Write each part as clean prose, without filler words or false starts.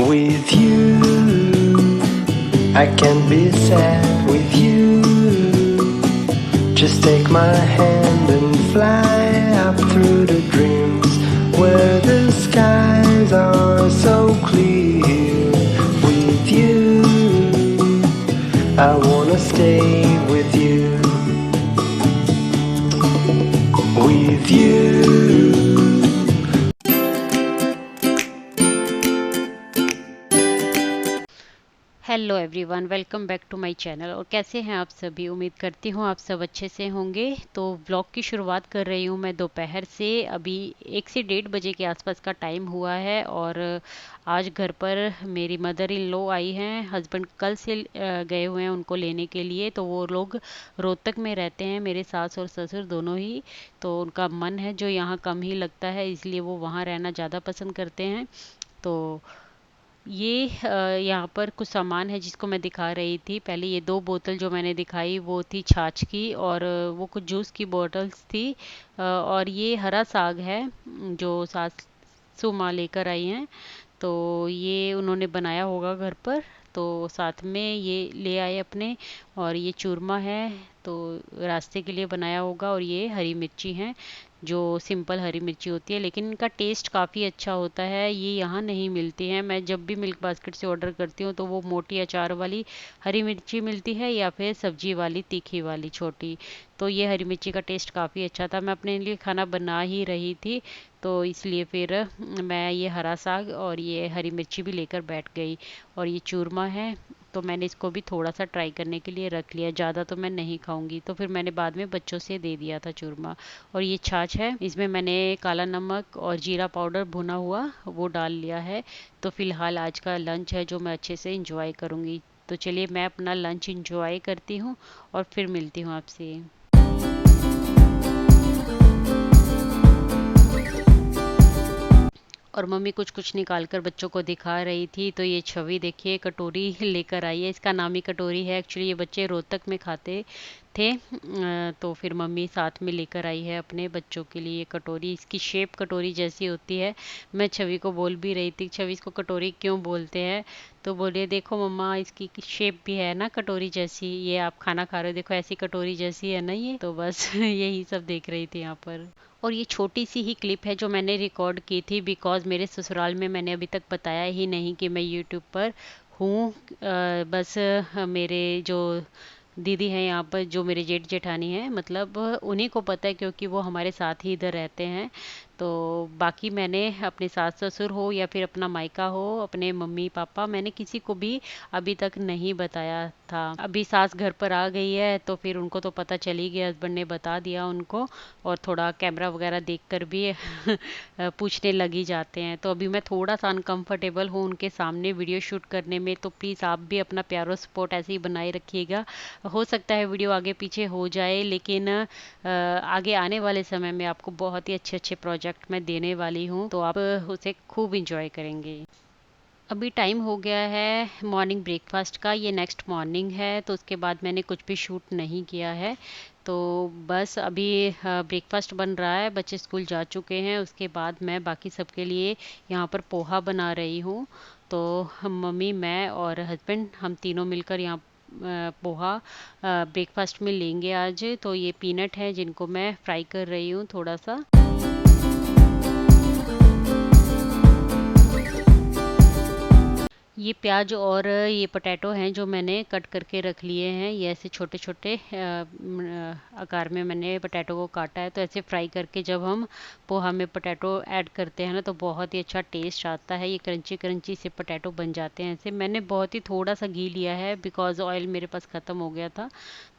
With you, I can't be sad with you. Just take my hand and fly up through the dreams where the skies are so clear. With you, I wanna stay with you. With you. Hello everyone, welcome back to my channel. और कैसे हैं आप सभी? उम्मीद करती हूँ आप सब अच्छे से होंगे। तो व्लॉग की शुरुआत कर रही हूँ मैं दोपहर से। अभी 1 से 1:30 बजे के आसपास का टाइम हुआ है और आज घर पर मेरी मदर इन लॉ आई हैं। हस्बैंड कल से गए हुए हैं उनको लेने के लिए। तो वो लोग रोहतक में रहते हैं, मेरे सास और ससुर दोनों ही। तो उनका मन है जो यहाँ कम ही लगता है, इसलिए वो वहाँ रहना ज़्यादा पसंद करते हैं। तो ये यहाँ पर कुछ सामान है जिसको मैं दिखा रही थी। पहले ये 2 बोतल जो मैंने दिखाई वो थी छाछ की, और वो कुछ जूस की बोतल्स थी। और ये हरा साग है जो सासू माँ लेकर आई हैं। तो ये उन्होंने बनाया होगा घर पर, तो साथ में ये ले आए अपने। और ये चूरमा है, तो रास्ते के लिए बनाया होगा। और ये हरी मिर्ची हैं, जो सिंपल हरी मिर्ची होती है, लेकिन इनका टेस्ट काफ़ी अच्छा होता है। ये यहाँ नहीं मिलती हैं। मैं जब भी मिल्क बास्केट से ऑर्डर करती हूँ तो वो मोटी अचार वाली हरी मिर्ची मिलती है, या फिर सब्जी वाली तीखी वाली छोटी। तो ये हरी मिर्ची का टेस्ट काफ़ी अच्छा था। मैं अपने लिए खाना बना ही रही थी, तो इसलिए फिर मैं ये हरा साग और ये हरी मिर्ची भी लेकर बैठ गई। और ये चूरमा है, तो मैंने इसको भी थोड़ा सा ट्राई करने के लिए रख लिया। ज़्यादा तो मैं नहीं खाऊंगी, तो फिर मैंने बाद में बच्चों से दे दिया था चूरमा। और ये छाछ है, इसमें मैंने काला नमक और जीरा पाउडर भुना हुआ वो डाल लिया है। तो फिलहाल आज का लंच है जो मैं अच्छे से इंजॉय करूँगी। तो चलिए मैं अपना लंच इंजॉय करती हूँ और फिर मिलती हूँ आपसे। और मम्मी कुछ कुछ निकाल कर बच्चों को दिखा रही थी। तो ये छवि देखिए कटोरी लेकर आई है, इसका नाम ही कटोरी है। एक्चुअली ये बच्चे रोहतक में खाते थे। तो फिर मम्मी साथ में लेकर आई है अपने बच्चों के लिए कटोरी। इसकी शेप कटोरी जैसी होती है। मैं छवि को बोल भी रही थी, छवि इसको कटोरी क्यों बोलते हैं? तो बोले देखो मम्मा, इसकी शेप भी है ना कटोरी जैसी, ये आप खाना खा रहे हो देखो ऐसी कटोरी जैसी है ना ये। तो बस यही सब देख रही थी यहाँ पर। और ये छोटी सी ही क्लिप है जो मैंने रिकॉर्ड की थी, बिकॉज़ मेरे ससुराल में मैंने अभी तक बताया ही नहीं कि मैं यूट्यूब पर हूँ। बस मेरे जो दीदी हैं यहाँ पर, जो मेरे जेठ जेठानी हैं, मतलब उन्हीं को पता है, क्योंकि वो हमारे साथ ही इधर रहते हैं। तो बाकी मैंने अपने सास ससुर हो या फिर अपना मायका हो, अपने मम्मी पापा, मैंने किसी को भी अभी तक नहीं बताया था। अभी सास घर पर आ गई है तो फिर उनको तो पता चल ही गया, हस्बैंड ने बता दिया उनको। और थोड़ा कैमरा वगैरह देखकर भी पूछने लग ही जाते हैं। तो अभी मैं थोड़ा सा अनकंफर्टेबल हूँ उनके सामने वीडियो शूट करने में। तो प्लीज़ आप भी अपना प्यारा सपोर्ट ऐसे ही बनाए रखिएगा। हो सकता है वीडियो आगे पीछे हो जाए, लेकिन आगे आने वाले समय में आपको बहुत ही अच्छे अच्छे प्रोजेक्ट मैं देने वाली हूँ, तो आप उसे खूब इंजॉय करेंगे। अभी टाइम हो गया है मॉर्निंग ब्रेकफास्ट का, ये नेक्स्ट मॉर्निंग है। तो उसके बाद मैंने कुछ भी शूट नहीं किया है। तो बस अभी ब्रेकफास्ट बन रहा है, बच्चे स्कूल जा चुके हैं। उसके बाद मैं बाकी सबके लिए यहाँ पर पोहा बना रही हूँ। तो हम मम्मी, मैं और हस्बैंड, हम तीनों मिलकर यहाँ पोहा ब्रेकफास्ट में लेंगे आज। तो ये पीनट है जिनको मैं फ्राई कर रही हूँ थोड़ा सा। ये प्याज और ये पोटैटो हैं जो मैंने कट करके रख लिए हैं। ये ऐसे छोटे छोटे आकार में मैंने पोटैटो को काटा है। तो ऐसे फ्राई करके जब हम पोहा में पोटैटो ऐड करते हैं ना, तो बहुत ही अच्छा टेस्ट आता है। ये क्रंची क्रंची से पोटैटो बन जाते हैं ऐसे। मैंने बहुत ही थोड़ा सा घी लिया है, बिकॉज़ ऑयल मेरे पास ख़त्म हो गया था,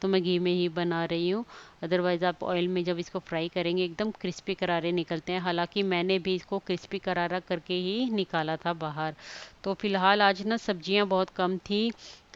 तो मैं घी में ही बना रही हूँ। अदरवाइज़ आप ऑयल में जब इसको फ्राई करेंगे एकदम क्रिस्पी करारे निकलते हैं। हालांकि मैंने भी इसको क्रिस्पी करारा करके ही निकाला था बाहर। तो फिलहाल आज ना सब्जियां बहुत कम थी,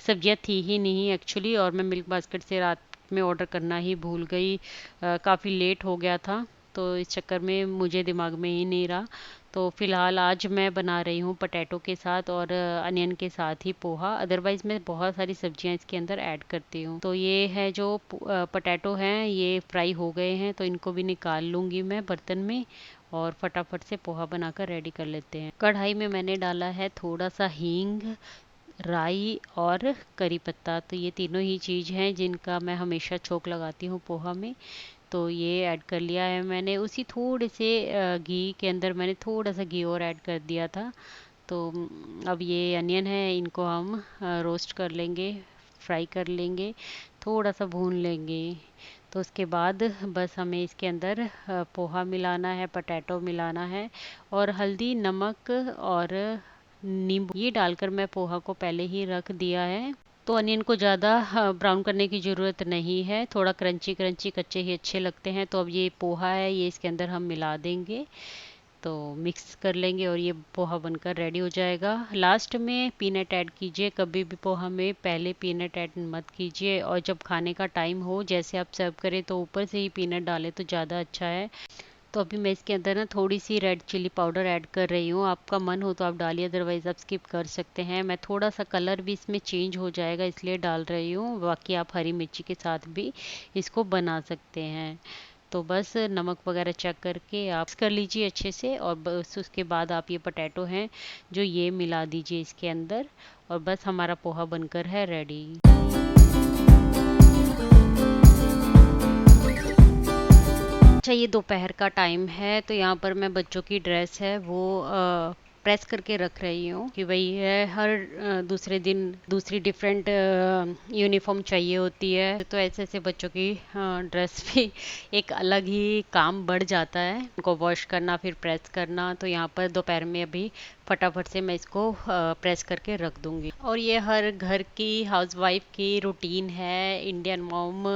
सब्जियां थी ही नहीं एक्चुअली। और मैं मिल्क बास्केट से रात में ऑर्डर करना ही भूल गई। काफ़ी लेट हो गया था, तो इस चक्कर में मुझे दिमाग में ही नहीं रहा। तो फिलहाल आज मैं बना रही हूँ पोटैटो के साथ और अनियन के साथ ही पोहा। अदरवाइज़ मैं बहुत सारी सब्जियां इसके अंदर ऐड करती हूँ। तो ये है जो पोटैटो हैं, ये फ्राई हो गए हैं, तो इनको भी निकाल लूँगी मैं बर्तन में। और फटाफट से पोहा बनाकर रेडी कर लेते हैं। कढ़ाई में मैंने डाला है थोड़ा सा हींग, राई और करी पत्ता। तो ये तीनों ही चीज़ हैं जिनका मैं हमेशा छोंक लगाती हूँ पोहा में। तो ये ऐड कर लिया है मैंने। उसी थोड़े से घी के अंदर मैंने थोड़ा सा घी और ऐड कर दिया था। तो अब ये अनियन है, इनको हम रोस्ट कर लेंगे, फ्राई कर लेंगे, थोड़ा सा भून लेंगे। तो उसके बाद बस हमें इसके अंदर पोहा मिलाना है, पोटैटो मिलाना है और हल्दी, नमक और नींबू ये डालकर मैं पोहा को पहले ही रख दिया है। तो अनियन को ज़्यादा ब्राउन करने की ज़रूरत नहीं है, थोड़ा क्रंची क्रंची कच्चे ही अच्छे लगते हैं। तो अब ये पोहा है, ये इसके अंदर हम मिला देंगे, तो मिक्स कर लेंगे और ये पोहा बनकर रेडी हो जाएगा। लास्ट में पीनट ऐड कीजिए, कभी भी पोहा में पहले पीनट ऐड मत कीजिए। और जब खाने का टाइम हो, जैसे आप सर्व करें, तो ऊपर से ही पीनट डालें तो ज़्यादा अच्छा है। तो अभी मैं इसके अंदर ना थोड़ी सी रेड चिली पाउडर ऐड कर रही हूँ। आपका मन हो तो आप डालिए, अदरवाइज़ आप स्किप कर सकते हैं। मैं थोड़ा सा कलर भी इसमें चेंज हो जाएगा इसलिए डाल रही हूँ, बाकी आप हरी मिर्ची के साथ भी इसको बना सकते हैं। तो बस नमक वगैरह चेक करके आप कर लीजिए अच्छे से, और बस उसके बाद आप ये पोटैटो हैं जो ये मिला दीजिए इसके अंदर, और बस हमारा पोहा बनकर है रेडी। अच्छा, ये दोपहर का टाइम है, तो यहाँ पर मैं बच्चों की ड्रेस है वो प्रेस करके रख रही हूँ कि भाई है हर दूसरे दिन दूसरी डिफरेंट यूनिफॉर्म चाहिए होती है। तो ऐसे ऐसे बच्चों की ड्रेस भी एक अलग ही काम बढ़ जाता है, उनको वॉश करना फिर प्रेस करना। तो यहाँ पर दोपहर में अभी फटाफट से मैं इसको प्रेस करके रख दूंगी। और ये हर घर की हाउसवाइफ की रूटीन है, इंडियन मॉम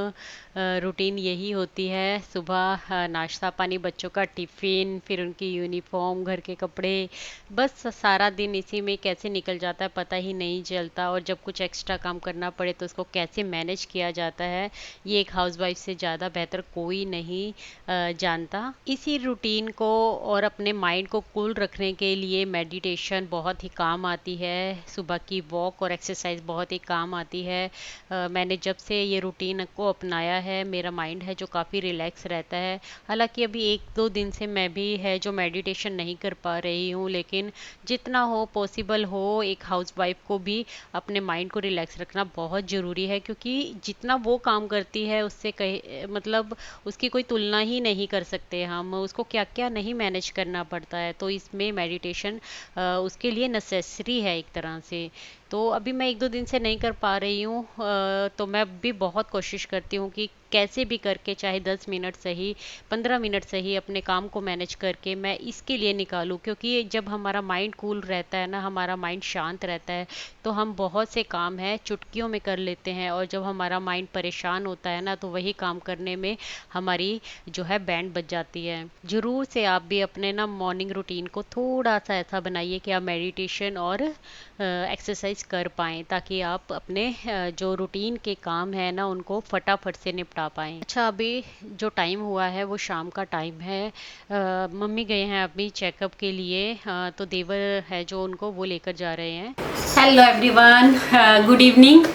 रूटीन यही होती है। सुबह नाश्ता पानी, बच्चों का टिफ़िन, फिर उनकी यूनिफॉर्म, घर के कपड़े, बस सारा दिन इसी में कैसे निकल जाता है पता ही नहीं चलता। और जब कुछ एक्स्ट्रा काम करना पड़े तो उसको कैसे मैनेज किया जाता है, ये एक हाउसवाइफ से ज़्यादा बेहतर कोई नहीं जानता। इसी रूटीन को और अपने माइंड को कूल रखने के लिए मेडिटेशन बहुत ही काम आती है, सुबह की वॉक और एक्सरसाइज बहुत ही काम आती है। मैंने जब से ये रूटीन को अपनाया है, मेरा माइंड है जो काफ़ी रिलैक्स रहता है। हालांकि अभी 1-2 दिन से मैं भी है जो मेडिटेशन नहीं कर पा रही हूँ, लेकिन जितना हो पॉसिबल हो एक हाउसवाइफ को भी अपने माइंड को रिलैक्स रखना बहुत ज़रूरी है, क्योंकि जितना वो काम करती है उससे कहीं मतलब उसकी कोई तुलना ही नहीं कर सकते हम, उसको क्या क्या नहीं मैनेज करना पड़ता है। तो इसमें मेडिटेशन उसके लिए नेसेसरी है एक तरह से। तो अभी मैं 1-2 दिन से नहीं कर पा रही हूँ, तो मैं भी बहुत कोशिश करती हूँ कि कैसे भी करके, चाहे 10 मिनट सही, 15 मिनट सही, अपने काम को मैनेज करके मैं इसके लिए निकालूं। क्योंकि जब हमारा माइंड कूल रहता है ना, हमारा माइंड शांत रहता है, तो हम बहुत से काम है चुटकियों में कर लेते हैं। और जब हमारा माइंड परेशान होता है ना, तो वही काम करने में हमारी जो है बैंड बज जाती है। ज़रूर से आप भी अपने ना मॉर्निंग रूटीन को थोड़ा सा ऐसा बनाइए कि आप मेडिटेशन और एक्सरसाइज कर पाएँ, ताकि आप अपने जो रूटीन के काम है ना उनको फटाफट से निपटा पाएँ। अच्छा, अभी जो टाइम हुआ है वो शाम का टाइम है। मम्मी गए हैं अभी चेकअप के लिए, तो देवर है जो उनको वो लेकर जा रहे हैं। Hello everyone, good evening.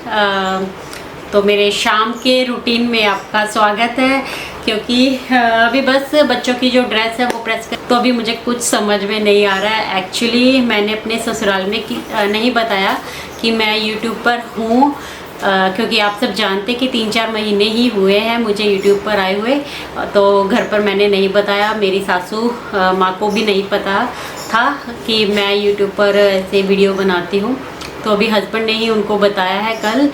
तो मेरे शाम के रूटीन में आपका स्वागत है। क्योंकि अभी बस बच्चों की जो ड्रेस है वो प्रेस कर, तो अभी मुझे कुछ समझ में नहीं आ रहा है। एक्चुअली मैंने अपने ससुराल में नहीं बताया कि मैं यूट्यूब पर हूँ, क्योंकि आप सब जानते कि 3-4 महीने ही हुए हैं मुझे यूट्यूब पर आए हुए। तो घर पर मैंने नहीं बताया, मेरी सासू माँ को भी नहीं पता था कि मैं यूट्यूब पर ऐसे वीडियो बनाती हूँ। तो अभी हस्बैंड ने ही उनको बताया है कल,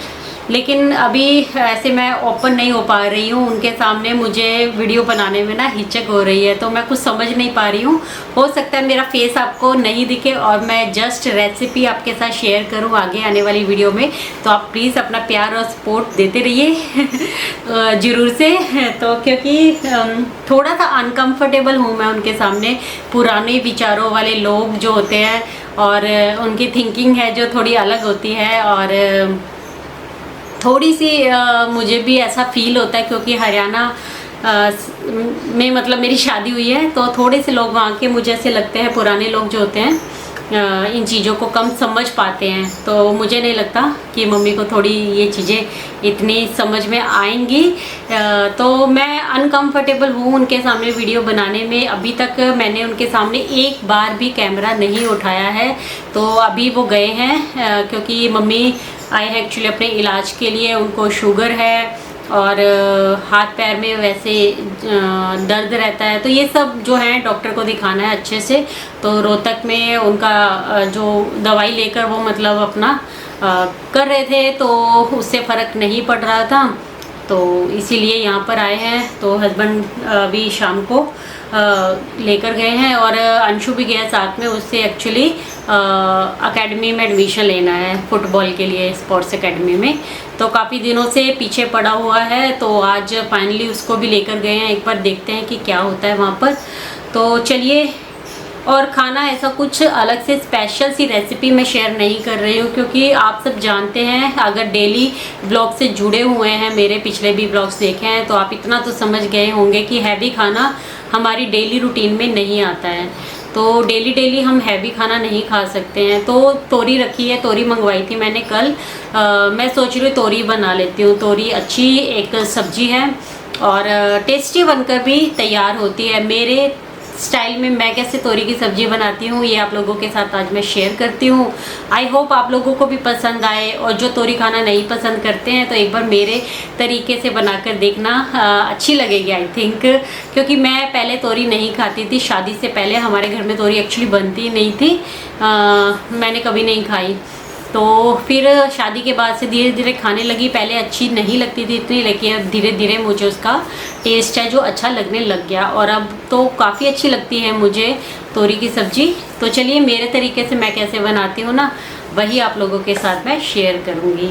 लेकिन अभी ऐसे मैं ओपन नहीं हो पा रही हूँ उनके सामने। मुझे वीडियो बनाने में ना हिचक हो रही है, तो मैं कुछ समझ नहीं पा रही हूँ। हो सकता है मेरा फेस आपको नहीं दिखे और मैं जस्ट रेसिपी आपके साथ शेयर करूँ आगे आने वाली वीडियो में। तो आप प्लीज़ अपना प्यार और सपोर्ट देते रहिए ज़रूर से। तो क्योंकि थोड़ा सा अनकम्फर्टेबल हूँ मैं उनके सामने। पुराने विचारों वाले लोग जो होते हैं और उनकी थिंकिंग है जो थोड़ी अलग होती है, और थोड़ी सी मुझे भी ऐसा फील होता है क्योंकि हरियाणा में मतलब मेरी शादी हुई है, तो थोड़े से लोग वहाँ के मुझे ऐसे लगते हैं, पुराने लोग जो होते हैं इन चीज़ों को कम समझ पाते हैं। तो मुझे नहीं लगता कि मम्मी को थोड़ी ये चीज़ें इतनी समझ में आएंगी। तो मैं अनकंफर्टेबल हूँ उनके सामने वीडियो बनाने में। अभी तक मैंने उनके सामने एक बार भी कैमरा नहीं उठाया है। तो अभी वो गए हैं क्योंकि मम्मी आए हैं एक्चुअली अपने इलाज के लिए। उनको शुगर है और हाथ पैर में वैसे दर्द रहता है। तो ये सब जो है डॉक्टर को दिखाना है अच्छे से। तो रोहतक में उनका जो दवाई लेकर वो मतलब अपना कर रहे थे, तो उससे फ़र्क नहीं पड़ रहा था। तो इसीलिए यहाँ पर आए हैं। तो हस्बैंड अभी शाम को लेकर गए हैं और अंशु भी गया साथ में। उससे एक्चुअली एकेडमी में एडमिशन लेना है फुटबॉल के लिए, स्पोर्ट्स एकेडमी में। तो काफ़ी दिनों से पीछे पड़ा हुआ है, तो आज फाइनली उसको भी लेकर गए हैं। एक बार देखते हैं कि क्या होता है वहाँ पर। तो चलिए। और खाना ऐसा कुछ अलग से स्पेशल सी रेसिपी मैं शेयर नहीं कर रही हूँ, क्योंकि आप सब जानते हैं, अगर डेली ब्लॉग से जुड़े हुए हैं, मेरे पिछले भी ब्लॉग्स देखे हैं, तो आप इतना तो समझ गए होंगे कि हैवी खाना हमारी डेली रूटीन में नहीं आता है। तो डेली डेली हम हैवी खाना नहीं खा सकते हैं। तो तोरी रखी है, तोरी मंगवाई थी मैंने कल। मैं सोच रही हूँ तोरी बना लेती हूँ। तोरी अच्छी एक सब्जी है और टेस्टी बनकर भी तैयार होती है। मेरे स्टाइल में मैं कैसे तोरी की सब्जी बनाती हूँ, ये आप लोगों के साथ आज मैं शेयर करती हूँ। आई होप आप लोगों को भी पसंद आए। और जो तोरी खाना नहीं पसंद करते हैं तो एक बार मेरे तरीके से बनाकर देखना, अच्छी लगेगी आई थिंक। क्योंकि मैं पहले तोरी नहीं खाती थी। शादी से पहले हमारे घर में तोरी एक्चुअली बनती नहीं थी। मैंने कभी नहीं खाई। तो फिर शादी के बाद से धीरे धीरे खाने लगी। पहले अच्छी नहीं लगती थी इतनी, लेकिन धीरे धीरे मुझे उसका टेस्ट है जो अच्छा लगने लग गया। और अब तो काफ़ी अच्छी लगती है मुझे तोरी की सब्ज़ी। तो चलिए, मेरे तरीके से मैं कैसे बनाती हूँ ना, वही आप लोगों के साथ मैं शेयर करूँगी।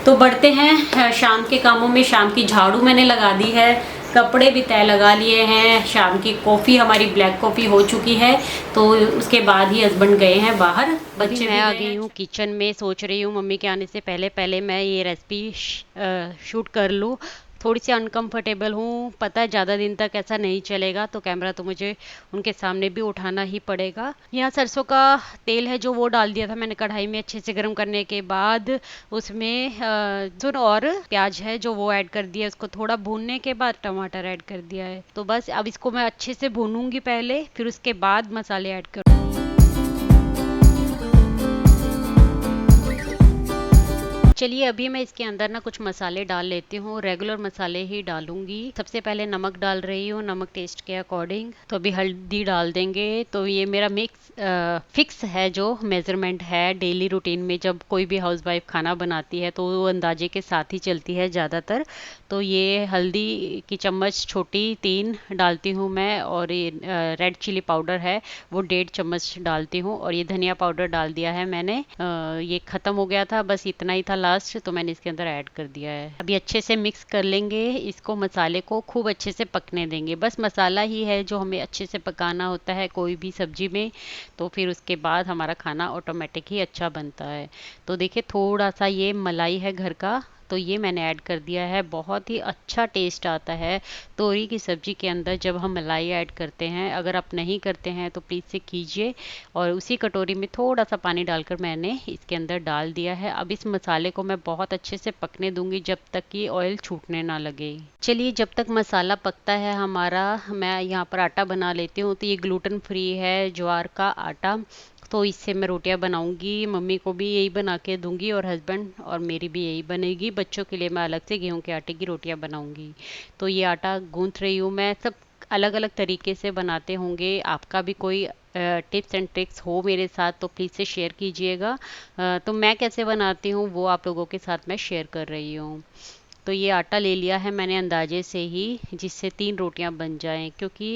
तो बढ़ते हैं शाम के कामों में। शाम की झाड़ू मैंने लगा दी है, कपड़े भी तय लगा लिए हैं। शाम की कॉफ़ी हमारी ब्लैक कॉफ़ी हो चुकी है। तो उसके बाद ही हस्बैंड गए हैं बाहर। बच्चे मैं आ गई हूँ किचन में। सोच रही हूँ मम्मी के आने से पहले पहले मैं ये रेसिपी शूट कर लूँ। थोड़ी सी अनकंफर्टेबल हूँ, पता है ज़्यादा दिन तक ऐसा नहीं चलेगा, तो कैमरा तो मुझे उनके सामने भी उठाना ही पड़ेगा। यहाँ सरसों का तेल है जो वो डाल दिया था मैंने कढ़ाई में अच्छे से गर्म करने के बाद। उसमें लहसुन और प्याज है जो वो ऐड कर दिया। उसको थोड़ा भूनने के बाद टमाटर ऐड कर दिया है। तो बस अब इसको मैं अच्छे से भूनूंगी पहले, फिर उसके बाद मसाले ऐड करूँगी। चलिए, अभी मैं इसके अंदर ना कुछ मसाले डाल लेती हूँ। रेगुलर मसाले ही डालूंगी। सबसे पहले नमक डाल रही हूँ, नमक टेस्ट के अकॉर्डिंग। तो अभी हल्दी डाल देंगे। तो ये मेरा फिक्स है, जो मेजरमेंट है डेली रूटीन में। जब कोई भी हाउसवाइफ खाना बनाती है तो वो अंदाजे के साथ ही चलती है ज़्यादातर। तो ये हल्दी की चम्मच छोटी 3 डालती हूँ मैं। और ये रेड चिली पाउडर है वो 1.5 चम्मच डालती हूँ। और ये धनिया पाउडर डाल दिया है मैंने। ये ख़त्म हो गया था, बस इतना ही था लास्ट, तो मैंने इसके अंदर ऐड कर दिया है। अभी अच्छे से मिक्स कर लेंगे इसको, मसाले को खूब अच्छे से पकने देंगे। बस मसाला ही है जो हमें अच्छे से पकाना होता है कोई भी सब्जी में। तो फिर उसके बाद हमारा खाना ऑटोमेटिक ही अच्छा बनता है। तो देखिए, थोड़ा सा ये मलाई है घर का, तो ये मैंने ऐड कर दिया है। बहुत ही अच्छा टेस्ट आता है तोरी की सब्जी के अंदर जब हम मलाई ऐड करते हैं। अगर आप नहीं करते हैं तो प्लीज़ से कीजिए। और उसी कटोरी में थोड़ा सा पानी डालकर मैंने इसके अंदर डाल दिया है। अब इस मसाले को मैं बहुत अच्छे से पकने दूंगी जब तक कि ऑयल छूटने ना लगे। चलिए, जब तक मसाला पकता है हमारा, मैं यहाँ पर आटा बना लेती हूँ। तो ये ग्लूटेन फ्री है, ज्वार का आटा। तो इससे मैं रोटियां बनाऊंगी। मम्मी को भी यही बना के दूंगी और हस्बैंड और मेरी भी यही बनेगी। बच्चों के लिए मैं अलग से गेहूं के आटे की रोटियां बनाऊंगी। तो ये आटा गूंथ रही हूँ मैं। सब अलग अलग तरीके से बनाते होंगे। आपका भी कोई टिप्स एंड ट्रिक्स हो मेरे साथ तो प्लीज़ से शेयर कीजिएगा। तो मैं कैसे बनाती हूँ वो आप लोगों के साथ मैं शेयर कर रही हूँ। तो ये आटा ले लिया है मैंने अंदाजे से ही, जिससे 3 रोटियां बन जाएं। क्योंकि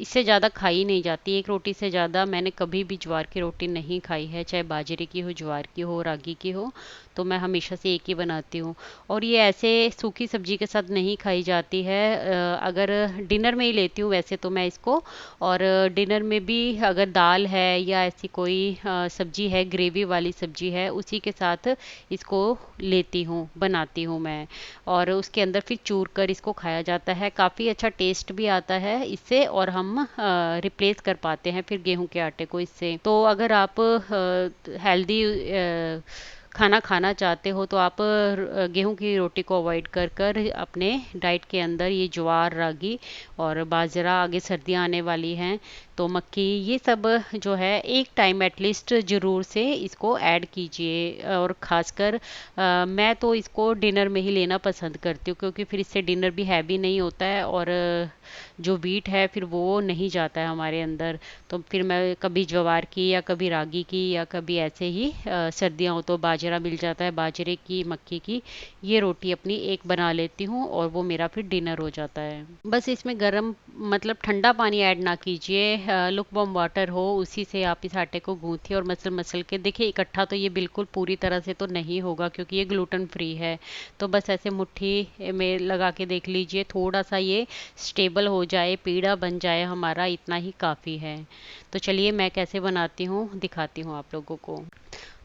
इससे ज़्यादा खाई नहीं जाती। एक रोटी से ज़्यादा मैंने कभी भी ज्वार की रोटी नहीं खाई है, चाहे बाजरे की हो, ज्वार की हो, रागी की हो। तो मैं हमेशा से एक ही बनाती हूँ। और ये ऐसे सूखी सब्जी के साथ नहीं खाई जाती है। अगर डिनर में ही लेती हूँ वैसे तो मैं इसको। और डिनर में भी अगर दाल है या ऐसी कोई सब्जी है, ग्रेवी वाली सब्जी है, उसी के साथ इसको लेती हूँ, बनाती हूँ मैं। है, और उसके अंदर फिर चूर कर इसको खाया जाता है। काफ़ी अच्छा टेस्ट भी आता है इससे, और हम रिप्लेस कर पाते हैं फिर गेहूं के आटे को इससे। तो अगर आप हेल्दी खाना खाना चाहते हो तो आप गेहूं की रोटी को अवॉइड कर कर अपने डाइट के अंदर ये ज्वार, रागी और बाजरा, आगे सर्दियां आने वाली हैं तो मक्की, ये सब जो है एक टाइम एटलीस्ट ज़रूर से इसको ऐड कीजिए। और ख़ासकर मैं तो इसको डिनर में ही लेना पसंद करती हूँ, क्योंकि फिर इससे डिनर भी हैवी नहीं होता है, और जो वीट है फिर वो नहीं जाता है हमारे अंदर। तो फिर मैं कभी ज्वार की या कभी रागी की या कभी ऐसे ही सर्दियाँ हो तो बाजरा मिल जाता है, बाजरे की, मक्की की, ये रोटी अपनी एक बना लेती हूँ और वो मेरा फिर डिनर हो जाता है। बस इसमें गर्म मतलब ठंडा पानी ऐड ना कीजिए, लुक वार्म वाटर हो उसी से आप इस आटे को गूंथिए और मसल मसल के देखिए। इकट्ठा तो ये बिल्कुल पूरी तरह से तो नहीं होगा क्योंकि ये ग्लूटेन फ्री है, तो बस ऐसे मुट्ठी में लगा के देख लीजिए, थोड़ा सा ये स्टेबल हो जाए, पेड़ा बन जाए हमारा, इतना ही काफ़ी है। तो चलिए मैं कैसे बनाती हूँ दिखाती हूँ आप लोगों को।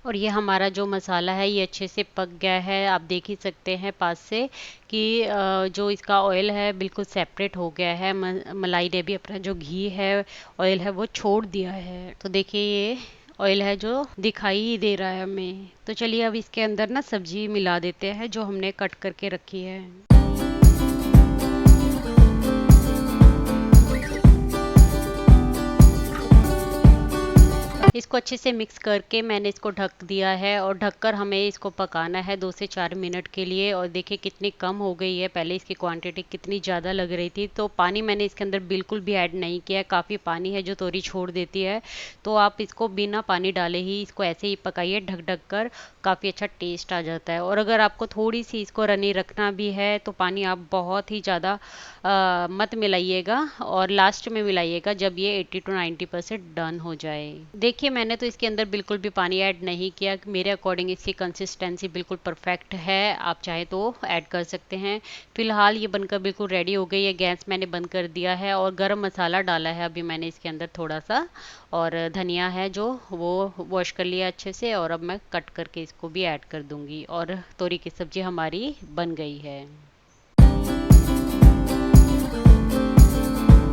और ये हमारा जो मसाला है ये अच्छे से पक गया है, आप देख ही सकते हैं पास से कि जो इसका ऑयल है बिल्कुल सेपरेट हो गया है। मलाई ने भी अपना जो घी है, ऑयल है, वो छोड़ दिया है। तो देखिए ये ऑयल है जो दिखाई ही दे रहा है हमें। तो चलिए अब इसके अंदर ना सब्जी मिला देते हैं जो हमने कट करके रखी है। इसको अच्छे से मिक्स करके मैंने इसको ढक दिया है, और ढककर हमें इसको पकाना है 2 से 4 मिनट के लिए। और देखिए कितनी कम हो गई है, पहले इसकी क्वांटिटी कितनी ज़्यादा लग रही थी। तो पानी मैंने इसके अंदर बिल्कुल भी ऐड नहीं किया है, काफ़ी पानी है जो तोरी छोड़ देती है। तो आप इसको बिना पानी डाले ही इसको ऐसे ही पकाइए ढक ढक कर, काफ़ी अच्छा टेस्ट आ जाता है। और अगर आपको थोड़ी सी इसको रनी रखना भी है तो पानी आप बहुत ही ज़्यादा मत मिलाइएगा, और लास्ट में मिलाइएगा जब ये 80 to 90% डन हो जाए। देखिए मैंने तो इसके अंदर बिल्कुल भी पानी ऐड नहीं किया, मेरे अकॉर्डिंग इसकी कंसिस्टेंसी बिल्कुल परफेक्ट है, आप चाहे तो ऐड कर सकते हैं। फिलहाल ये बनकर बिल्कुल रेडी हो गई है, गैस मैंने बंद कर दिया है, और गरम मसाला डाला है अभी मैंने इसके अंदर थोड़ा सा, और धनिया है जो वो वॉश कर लिया अच्छे से, और अब मैं कट करके इसको भी ऐड कर दूंगी, और तोरी की सब्जी हमारी बन गई है।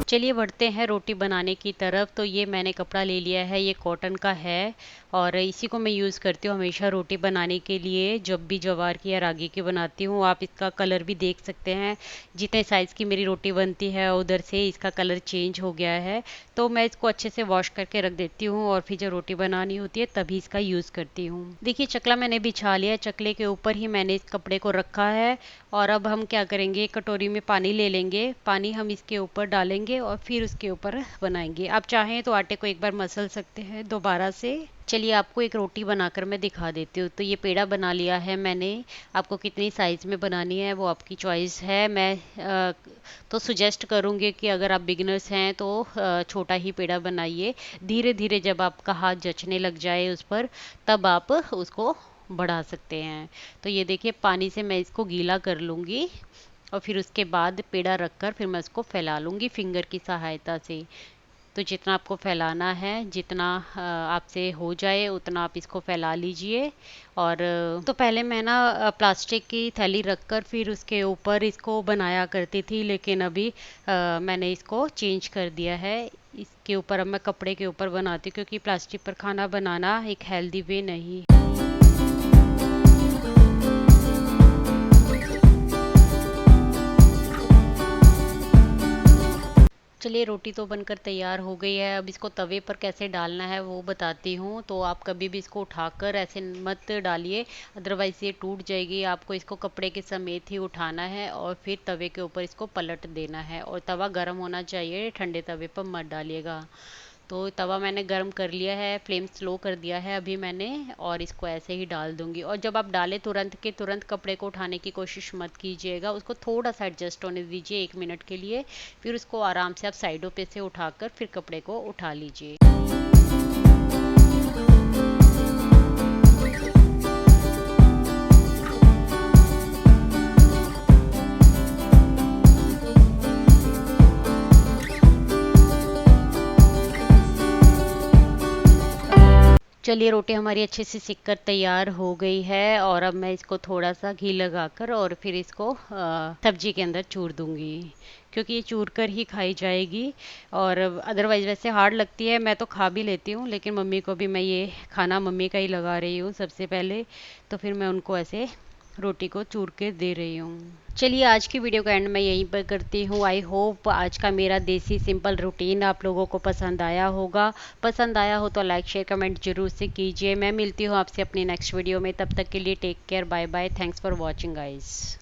चलिए बढ़ते हैं रोटी बनाने की तरफ। तो ये मैंने कपड़ा ले लिया है, ये कॉटन का है, और इसी को मैं यूज़ करती हूँ हमेशा रोटी बनाने के लिए, जब भी ज्वार की या रागी की बनाती हूँ। आप इसका कलर भी देख सकते हैं, जितने साइज़ की मेरी रोटी बनती है उधर से इसका कलर चेंज हो गया है। तो मैं इसको अच्छे से वॉश करके रख देती हूँ, और फिर जब रोटी बनानी होती है तभी इसका यूज़ करती हूँ। देखिए चकला मैंने बिछा लिया, चकले के ऊपर ही मैंने इस कपड़े को रखा है, और अब हम क्या करेंगे, कटोरी में पानी ले लेंगे, पानी हम इसके ऊपर डालेंगे और फिर उसके ऊपर बनाएंगे। आप चाहें तो आटे को एक बार मसल सकते हैं दोबारा से। चलिए आपको एक रोटी बनाकर मैं दिखा देती हूँ। तो ये पेड़ा बना लिया है मैंने, आपको कितनी साइज़ में बनानी है वो आपकी चॉइस है। मैं तो सुजेस्ट करूँगी कि अगर आप बिगिनर्स हैं तो छोटा ही पेड़ा बनाइए, धीरे धीरे जब आपका हाथ जचने लग जाए उस पर तब आप उसको बढ़ा सकते हैं। तो ये देखिए पानी से मैं इसको गीला कर लूँगी, और फिर उसके बाद पेड़ा रखकर फिर मैं उसको फैला लूँगी फिंगर की सहायता से। तो जितना आपको फैलाना है, जितना आपसे हो जाए उतना आप इसको फैला लीजिए। और तो पहले मैं ना प्लास्टिक की थैली रखकर फिर उसके ऊपर इसको बनाया करती थी, लेकिन अभी मैंने इसको चेंज कर दिया है, इसके ऊपर अब मैं कपड़े के ऊपर बनाती हूँ, क्योंकि प्लास्टिक पर खाना बनाना एक हेल्दी वे नहीं। चलिए रोटी तो बनकर तैयार हो गई है, अब इसको तवे पर कैसे डालना है वो बताती हूँ। तो आप कभी भी इसको उठाकर ऐसे मत डालिए, अदरवाइज़ ये टूट जाएगी। आपको इसको कपड़े के समेत ही उठाना है और फिर तवे के ऊपर इसको पलट देना है, और तवा गर्म होना चाहिए, ठंडे तवे पर मत डालिएगा। तो तवा मैंने गर्म कर लिया है, फ्लेम स्लो कर दिया है अभी मैंने, और इसको ऐसे ही डाल दूंगी। और जब आप डालें तुरंत के तुरंत कपड़े को उठाने की कोशिश मत कीजिएगा, उसको थोड़ा सा एडजस्ट होने दीजिए 1 मिनट के लिए, फिर उसको आराम से आप साइडों पे से उठाकर फिर कपड़े को उठा लीजिए। चलिए रोटी हमारी अच्छे से सिक कर तैयार हो गई है और अब मैं इसको थोड़ा सा घी लगाकर और फिर इसको सब्जी के अंदर चूर दूंगी, क्योंकि ये चूर कर ही खाई जाएगी। और अदरवाइज वैसे हार्ड लगती है, मैं तो खा भी लेती हूँ, लेकिन मम्मी को भी मैं ये खाना मम्मी का ही लगा रही हूँ सबसे पहले, तो फिर मैं उनको ऐसे रोटी को चूर के दे रही हूँ। चलिए आज की वीडियो का एंड मैं यहीं पर करती हूँ। आई होप आज का मेरा देसी सिंपल रूटीन आप लोगों को पसंद आया होगा। पसंद आया हो तो लाइक शेयर कमेंट जरूर से कीजिए। मैं मिलती हूँ आपसे अपनी नेक्स्ट वीडियो में, तब तक के लिए take care, bye bye, thanks for watching guys.